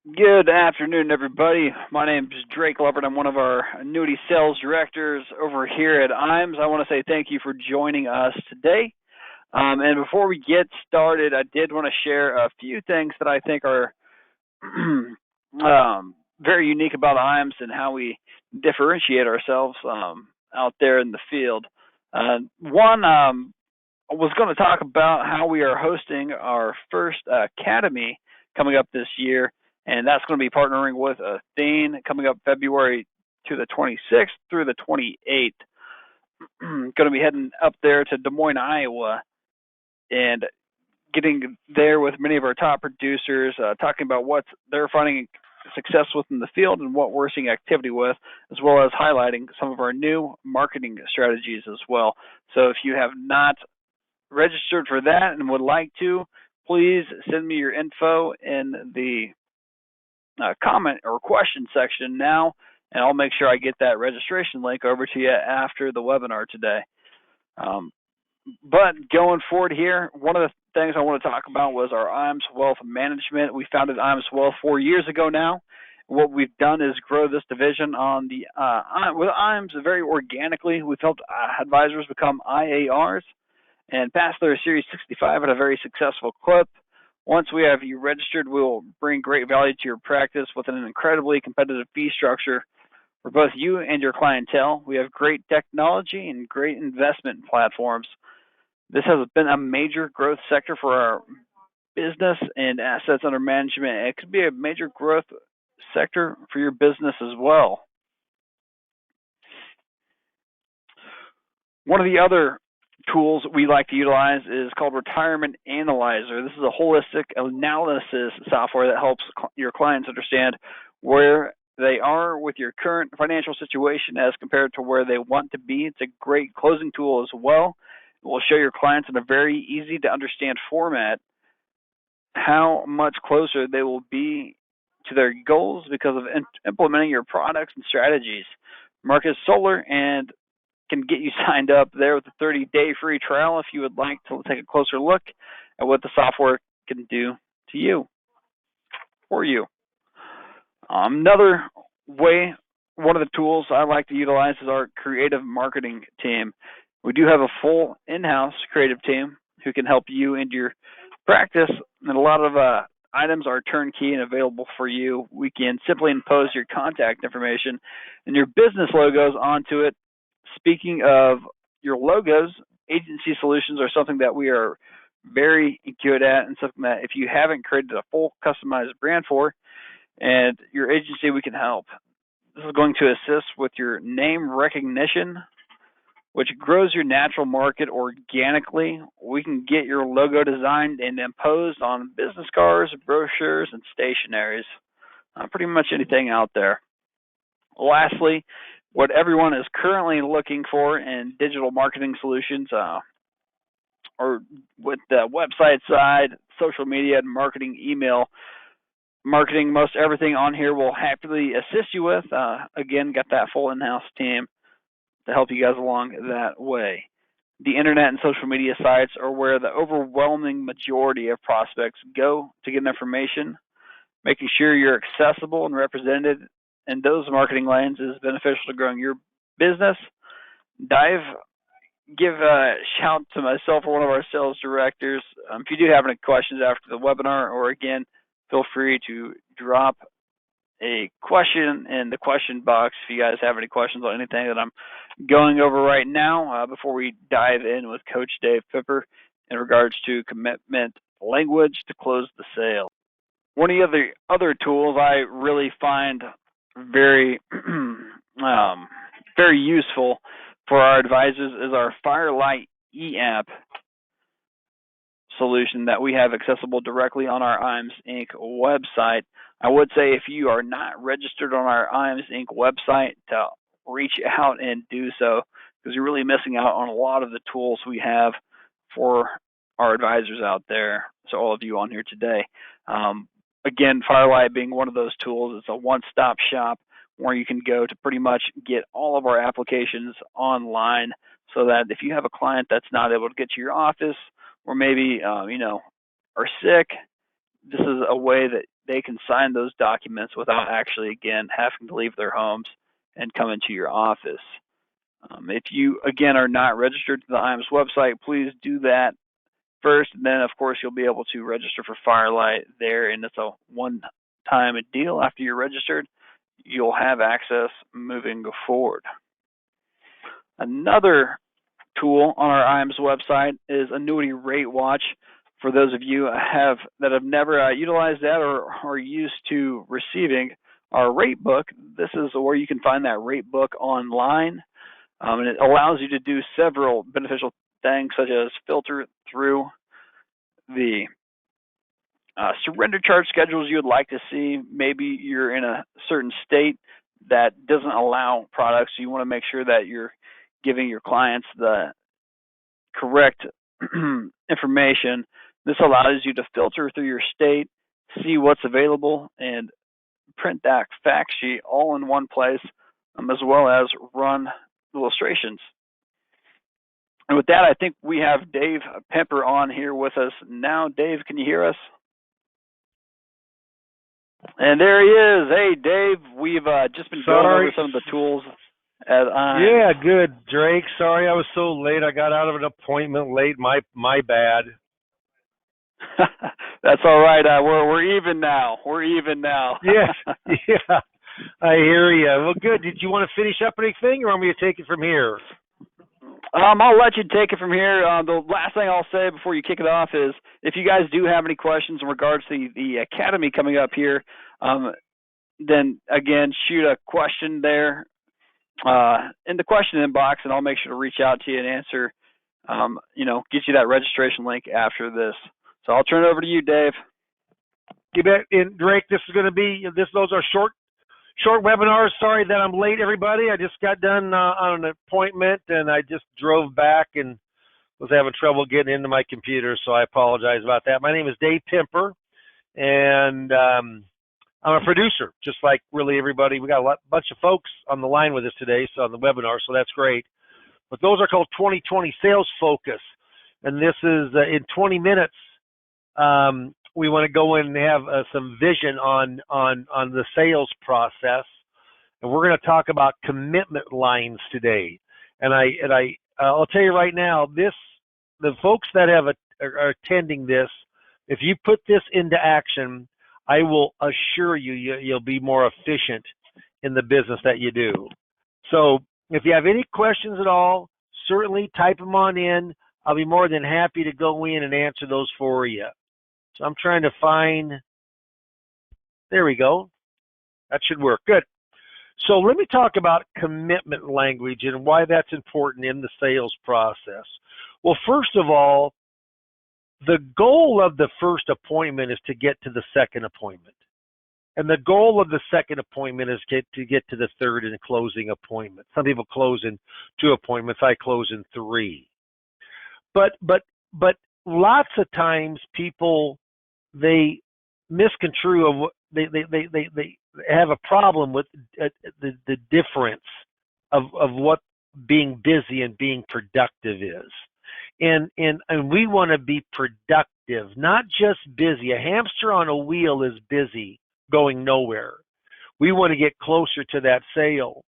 Good afternoon, everybody. My name is Drake Lovett. I'm one of our annuity sales directors over here at IMES. I want to say thank you for joining us today. And before we get started, I did want to share a few things that I think are very unique about IMES and how we differentiate ourselves out there in the field. One, I was going to talk about how we are hosting our first academy coming up this year, and that's going to be partnering with Athene coming up February to the 26th through the 28th. Going to be heading up there to Des Moines, Iowa, and getting there with many of our top producers, talking about what they're finding success with in the field and what we're seeing activity with, as well as highlighting some of our new marketing strategies as well. So if you have not registered for that and would like to, please send me your info in the comment or question section now, and I'll make sure I get that registration link over to you after the webinar today. But going forward here, one of the things I want to talk about was our IMES Wealth Management. We founded IMES Wealth 4 years ago now. What we've done is grow this division on the with IMES very organically. We've helped advisors become IARs and pass their Series 65 at a very successful clip. Once we have you registered, we will bring great value to your practice with an incredibly competitive fee structure for both you and your clientele. We have great technology and great investment platforms. This has been a major growth sector for our business and assets under management. It could be a major growth sector for your business as well. One of the other tools we like to utilize is called Retirement Analyzer. This is a holistic analysis software that helps your clients understand where they are with your current financial situation as compared to where they want to be. It's a great closing tool as well. It will show your clients in a very easy to understand format how much closer they will be to their goals because of implementing your products and strategies. Marcus Solar and can get you signed up there with a 30-day free trial if you would like to take a closer look at what the software can do to you, for you. Another way, one of the tools I like to utilize is our creative marketing team. We do have a full in-house creative team who can help you and your practice, and a lot of items are turnkey and available for you. We can simply impose your contact information and your business logos onto it. Speaking of your logos, agency solutions are something that we are very good at and something that if you haven't created a full customized brand for and your agency, we can help. This is going to assist with your name recognition, which grows your natural market organically. We can get your logo designed and imposed on business cards, brochures, and stationaries. Pretty much anything out there. Lastly, what everyone is currently looking for in digital marketing solutions, or with the website side, social media, and marketing, email marketing, most everything on here will happily assist you with. Again, got that full in-house team to help you guys along that way. The internet and social media sites are where the overwhelming majority of prospects go to get information. Making sure you're accessible and represented in those marketing lanes is beneficial to growing your business. Give a shout to myself or one of our sales directors. If you do have any questions after the webinar, or again, feel free to drop a question in the question box if you guys have any questions on anything that I'm going over right now before we dive in with Coach Dave Pimper in regards to commitment language to close the sale. One of the other tools I really find very very useful for our advisors is our Firelight e-app solution that we have accessible directly on our IMES Inc. website. I would say if you are not registered on our IMES Inc. website, to reach out and do so, because you're really missing out on a lot of the tools we have for our advisors out there. So all of you on here today. Again, Firelight being one of those tools, it's a one-stop shop where you can go to pretty much get all of our applications online, so that if you have a client that's not able to get to your office, or maybe are sick, this is a way that they can sign those documents without actually, again, having to leave their homes and come into your office. If you, again, are not registered to the IAMS website, please do that first. And then, of course, you'll be able to register for Firelight there, and it's a one-time deal. After you're registered, you'll have access moving forward. Another tool on our IAMS website is Annuity Rate Watch. For those of you that have never utilized that or are used to receiving our rate book, this is where you can find that rate book online. And it allows you to do several beneficial things, such as filter through the surrender charge schedules you would like to see. Maybe you're in a certain state that doesn't allow products, so you want to make sure that you're giving your clients the correct information. This allows you to filter through your state, see what's available, and print that fact sheet all in one place, as well as run illustrations. And with that, I think we have Dave Pimper on here with us now. Dave, can you hear us? And there he is. Hey, Dave, we've just been going over some of the tools. Yeah, good, Drake. Sorry I was so late. I got out of an appointment late. My bad. That's all right. We're even now. We're even now. Yes. Yeah. I hear you. Well, good. Did you want to finish up anything, or want me to take it from here? I'll let you take it from here. The last thing I'll say before you kick it off is, if you guys do have any questions in regards to the Academy coming up here, then again, shoot a question there in the question inbox, and I'll make sure to reach out to you and answer. Get you that registration link after this. So I'll turn it over to you, Dave. You bet. And Drake, this is going to be those are short webinars. Sorry that I'm late, everybody. I just got done on an appointment, and I just drove back and was having trouble getting into my computer, so I apologize about that. My name is Dave Pimper, and I'm a producer, just like really everybody. We got a bunch of folks on the line with us today, so on the webinar, so that's great. But those are called 2020 Sales Focus, and this is in 20 minutes. We want to go in and have some vision on the sales process, and we're going to talk about commitment lines today. And I'll tell you right now, the folks that are attending this, if you put this into action, I will assure you'll be more efficient in the business that you do. So if you have any questions at all, certainly type them on in. I'll be more than happy to go in and answer those for you. So I'm trying to find, there we go. That should work. Good. So let me talk about commitment language and why that's important in the sales process. Well, first of all, the goal of the first appointment is to get to the second appointment. And the goal of the second appointment is to get to the third and closing appointment. Some people close in 2 appointments. I close in 3. But lots of times people, they misconstrue of what they have a problem with the difference of what being busy and being productive is. And we want to be productive, not just busy. A hamster on a wheel is busy, going nowhere. We want to get closer to that sale.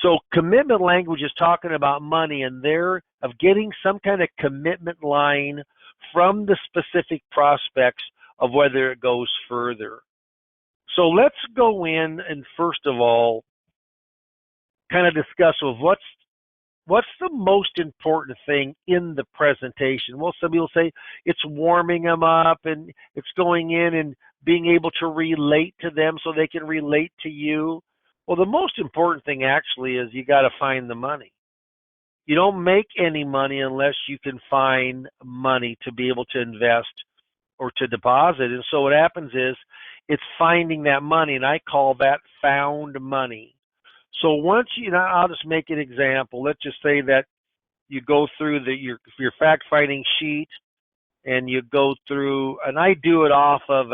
So commitment language is talking about money, and of getting some kind of commitment line from the specific prospects of whether it goes further. So let's go in and first of all kind of discuss what's the most important thing in the presentation. Well, some people say it's warming them up and it's going in and being able to relate to them so they can relate to you. Well, the most important thing actually is you got to find the money. You don't make any money unless you can find money to be able to invest or to deposit. And so what happens is it's finding that money, and I call that found money. So once I'll just make an example. Let's just say that you go through your fact-finding sheet, and you go through, and I do it off of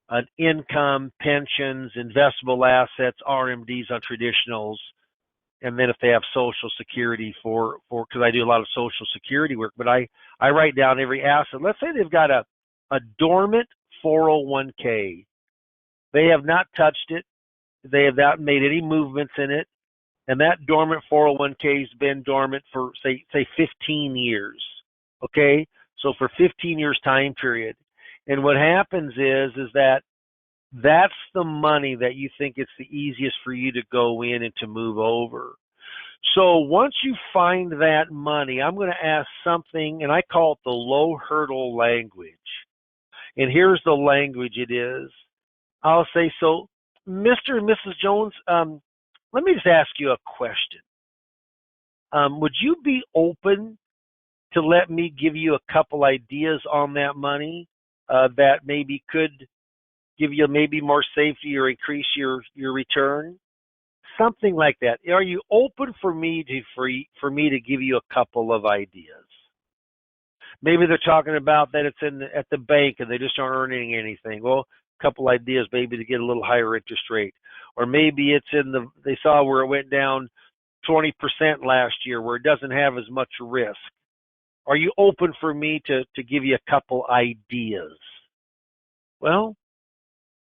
an income, pensions, investable assets, RMDs on traditionals, and then if they have Social Security because I do a lot of Social Security work, but I write down every asset. Let's say they've got a dormant 401k. They have not touched it. They have not made any movements in it. And that dormant 401k has been dormant for say 15 years. Okay? So for 15 years time period. And what happens is that that's the money that you think it's the easiest for you to go in and to move over. So once you find that money, I'm going to ask something, and I call it the low hurdle language. And here's the language it is. I'll say, so Mr. and Mrs. Jones, let me just ask you a question. Would you be open to let me give you a couple ideas on that money that maybe could give you maybe more safety or increase your return? Something like that. Are you open for me to give you a couple of ideas? Maybe they're talking about that it's at the bank and they just aren't earning anything. Well, a couple ideas maybe to get a little higher interest rate, or maybe it's they saw where it went down 20% last year where it doesn't have as much risk. Are you open for me to give you a couple ideas? Well,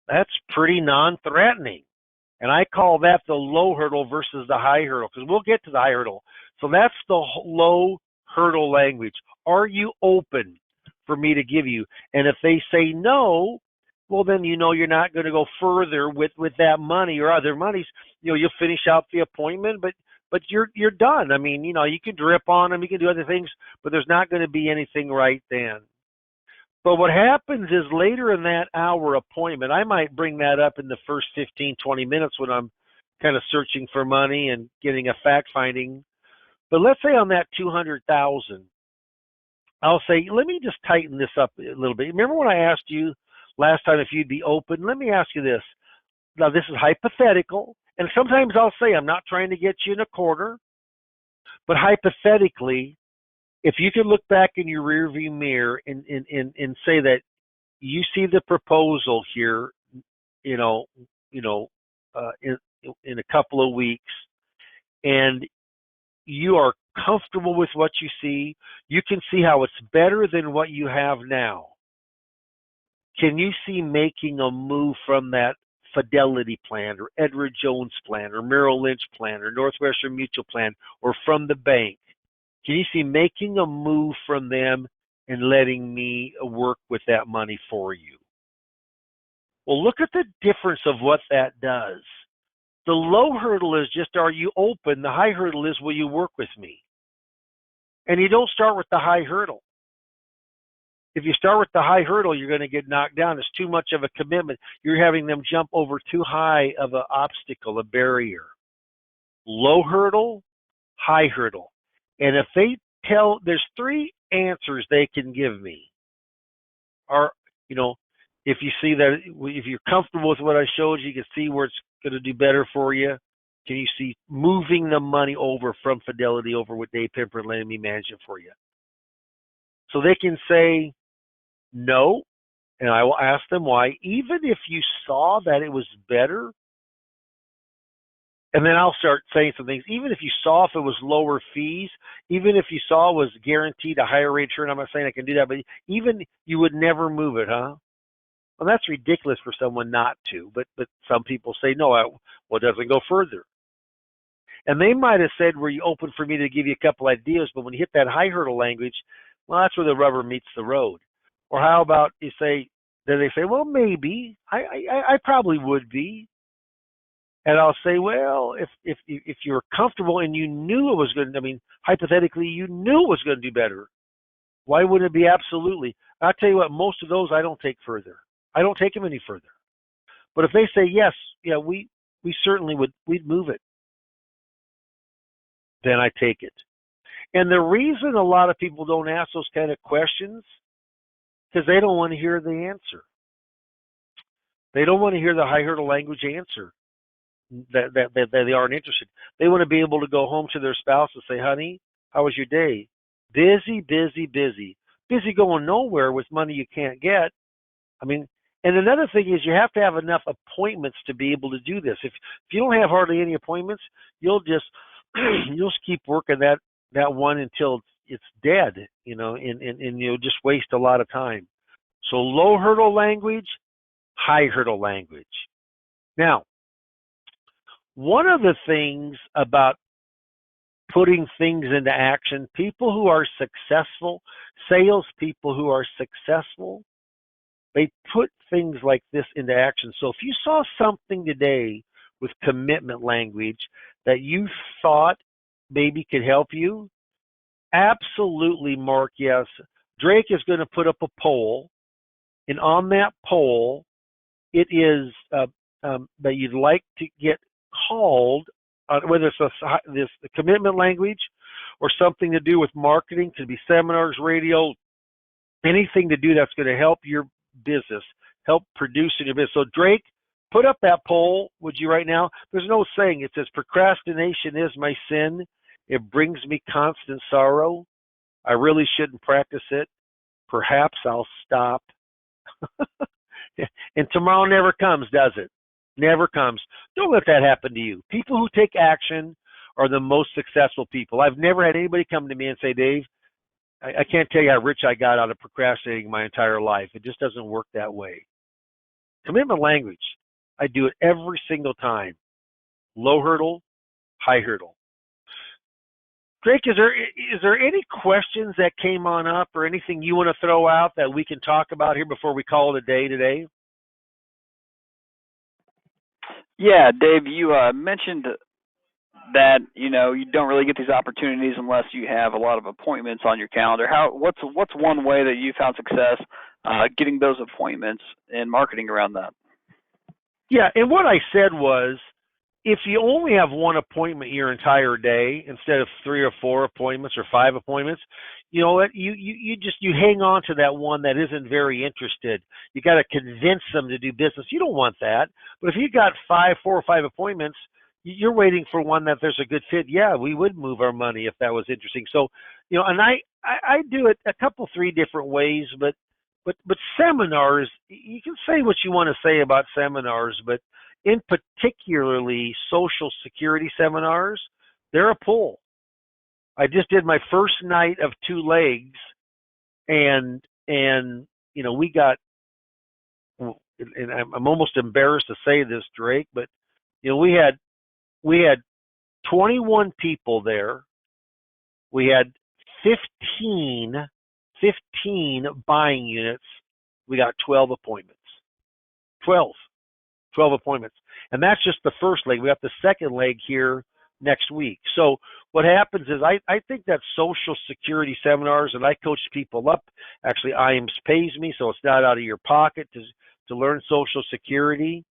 that's pretty non-threatening. And I call that the low hurdle versus the high hurdle, because we'll get to the high hurdle. So that's the low hurdle language. Are you open for me to give you? And if they say no, well, then you know you're not going to go further with that money or other monies. You'll finish out the appointment, but you're done. I mean, you can drip on them, you can do other things, but there's not going to be anything right then. But what happens is later in that hour appointment, I might bring that up in the first 15, 20 minutes when I'm kind of searching for money and getting a fact finding. But let's say on that 200,000, I'll say, let me just tighten this up a little bit. Remember when I asked you last time if you'd be open? Let me ask you this. Now, this is hypothetical, and sometimes I'll say I'm not trying to get you in a corner, but hypothetically, if you could look back in your rearview mirror and say that you see the proposal here, in a couple of weeks, and you are comfortable with what you see, you can see how it's better than what you have now. Can you see making a move from that Fidelity plan or Edward Jones plan or Merrill Lynch plan or Northwestern Mutual plan or from the bank? Can you see making a move from them and letting me work with that money for you? Well, look at the difference of what that does. The low hurdle is just, are you open? The high hurdle is, will you work with me? And you don't start with the high hurdle. If you start with the high hurdle, you're going to get knocked down. It's too much of a commitment. You're having them jump over too high of an obstacle, a barrier. Low hurdle, high hurdle. And if they there's three answers they can give me. Or, if you see that, if you're comfortable with what I showed you, you can see where it's going to do better for you. Can you see moving the money over from Fidelity over with Dave Pimper and letting me manage it for you? So they can say no, and I will ask them why. Even if you saw that it was better, and then I'll start saying some things. Even if you saw if it was lower fees, even if you saw it was guaranteed a higher rate return, I'm not saying I can do that, but even you would never move it, huh? Well, that's ridiculous for someone not to, but some people say, no, it doesn't go further. And they might have said, were you open for me to give you a couple ideas, but when you hit that high hurdle language, well, that's where the rubber meets the road. Or how about then they say, well, maybe, I probably would be. And I'll say, well, if you're comfortable and you knew it was going to, hypothetically, you knew it was going to do better, why wouldn't it be absolutely? I'll tell you what, most of those I don't take further. I don't take them any further. But if they say, yes, yeah, we certainly we'd move it, then I take it. And the reason a lot of people don't ask those kind of questions, because they don't want to hear the answer. They don't want to hear the high hurdle language answer. That they aren't interested. They want to be able to go home to their spouse and say, honey, how was your day? Busy, busy, busy. Busy going nowhere with money you can't get. And another thing is you have to have enough appointments to be able to do this. If you don't have hardly any appointments, you'll just keep working that one until it's dead, and you'll just waste a lot of time. So low hurdle language, high hurdle language. Now, one of the things about putting things into action, people who are successful, salespeople who are successful, they put things like this into action. So if you saw something today with commitment language that you thought maybe could help you, absolutely mark yes. Drake is going to put up a poll, and on that poll, it is that you'd like to get called, whether it's this commitment language or something to do with marketing, could be seminars, radio, anything to do that's going to help your business, help produce in your business. So Drake, put up that poll, would you, right now? There's no saying. It says, procrastination is my sin. It brings me constant sorrow. I really shouldn't practice it. Perhaps I'll stop. And tomorrow never comes, does it? Never comes. Don't let that happen to you. People who take action are the most successful people. I've never had anybody come to me and say, Dave, I can't tell you how rich I got out of procrastinating my entire life. It just doesn't work that way. Commitment language, I do it every single time. Low hurdle, high hurdle. Drake, is there any questions that came on up or anything you want to throw out that we can talk about here before we call it a day today? Yeah, Dave, you mentioned that you don't really get these opportunities unless you have a lot of appointments on your calendar. What's one way that you found success getting those appointments and marketing around that? Yeah, and what I said was, if you only have one appointment your entire day instead of 3 or 4 appointments or 5 appointments, you know what? You hang on to that one that isn't very interested. You got to convince them to do business. You don't want that. But if you got 4 or 5 appointments, you're waiting for one that there's a good fit. Yeah, we would move our money if that was interesting. So, and I do it a couple, 3 different ways, but seminars, you can say what you want to say about seminars, but in particularly Social Security seminars, they're a pull. I just did my first night of 2 legs, and we got, and I'm almost embarrassed to say this, Drake, but we had 21 people there. We had 15 buying units. We got 12 appointments. 12 appointments. And that's just the first leg. We got the second leg here next week. So what happens is I think that Social Security seminars, and I coach people up. Actually, IAMS pays me, so it's not out of your pocket to learn Social Security.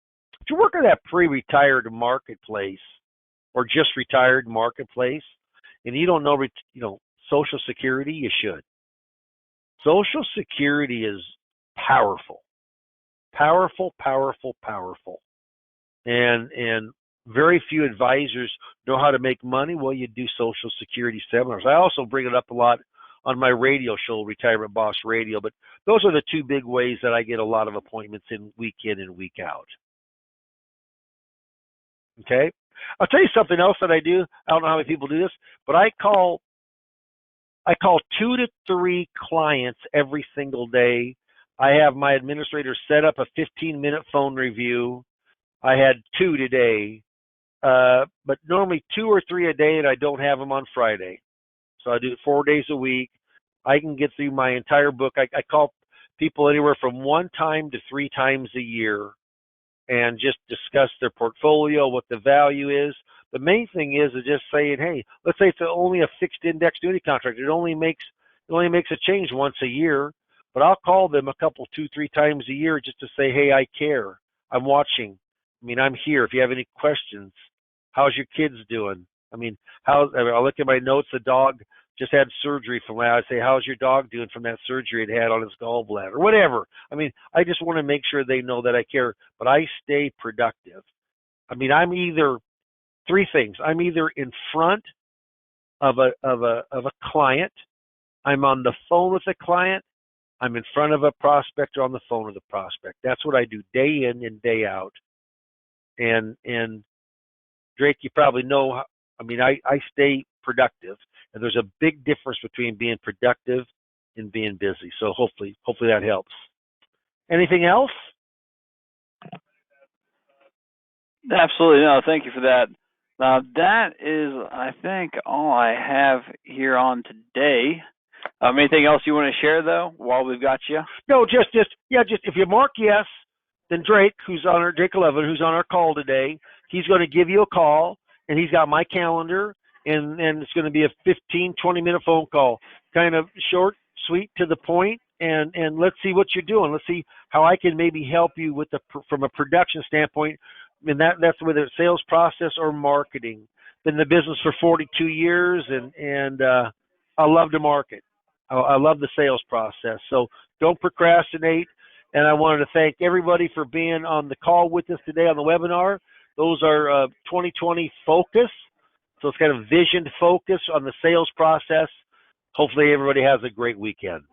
If you work in that pre-retired marketplace or just retired marketplace, and you don't know, Social Security, you should. Social Security is powerful. Powerful. And very few advisors know how to make money. Well, you do Social Security seminars. I also bring it up a lot on my radio show, Retirement Boss Radio, but those are the 2 big ways that I get a lot of appointments in and week out. Okay? I'll tell you something else that I do. I don't know how many people do this, but I call 2 to 3 clients every single day. I have my administrator set up a 15-minute phone review. I had 2 today, but normally 2 or 3 a day, and I don't have them on Friday. So I do it 4 days a week. I can get through my entire book. I call people anywhere from 1 time to 3 times a year and just discuss their portfolio, what the value is. The main thing is just saying, hey, let's say it's only a fixed index annuity contract. It only makes a change once a year, but I'll call them a couple, 2, 3 times a year just to say, hey, I care. I'm watching. I'm here. If you have any questions, how's your kids doing? I'll look at my notes. The dog just had surgery from that. I say, how's your dog doing from that surgery it had on his gallbladder? Whatever. I just want to make sure they know that I care, but I stay productive. I'm either 3 things. I'm either in front of a client, I'm on the phone with a client, I'm in front of a prospect or on the phone with a prospect. That's what I do day in and day out. And Drake, you probably know, I stay productive, and there's a big difference between being productive and being busy. So hopefully that helps. Anything else? Absolutely. No, thank you for that. That is, I think, all I have here on today. Anything else you want to share, though, while we've got you? No, just if you mark yes, then Drake, Drake 11, who's on our call today, he's going to give you a call, and he's got my calendar, and it's going to be a 15-20 minute phone call, kind of short, sweet, to the point, and let's see what you're doing. Let's see how I can maybe help you with from a production standpoint, and that's whether it's sales process or marketing. Been in the business for 42 years, and I love to market. I love the sales process. So don't procrastinate. And I wanted to thank everybody for being on the call with us today on the webinar. Those are 2020 focus. So it's kind of vision focus on the sales process. Hopefully everybody has a great weekend.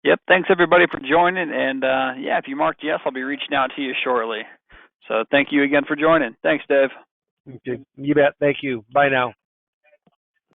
Yep. Thanks, everybody, for joining. And, yeah, if you marked yes, I'll be reaching out to you shortly. So thank you again for joining. Thanks, Dave. Okay. You bet. Thank you. Bye now.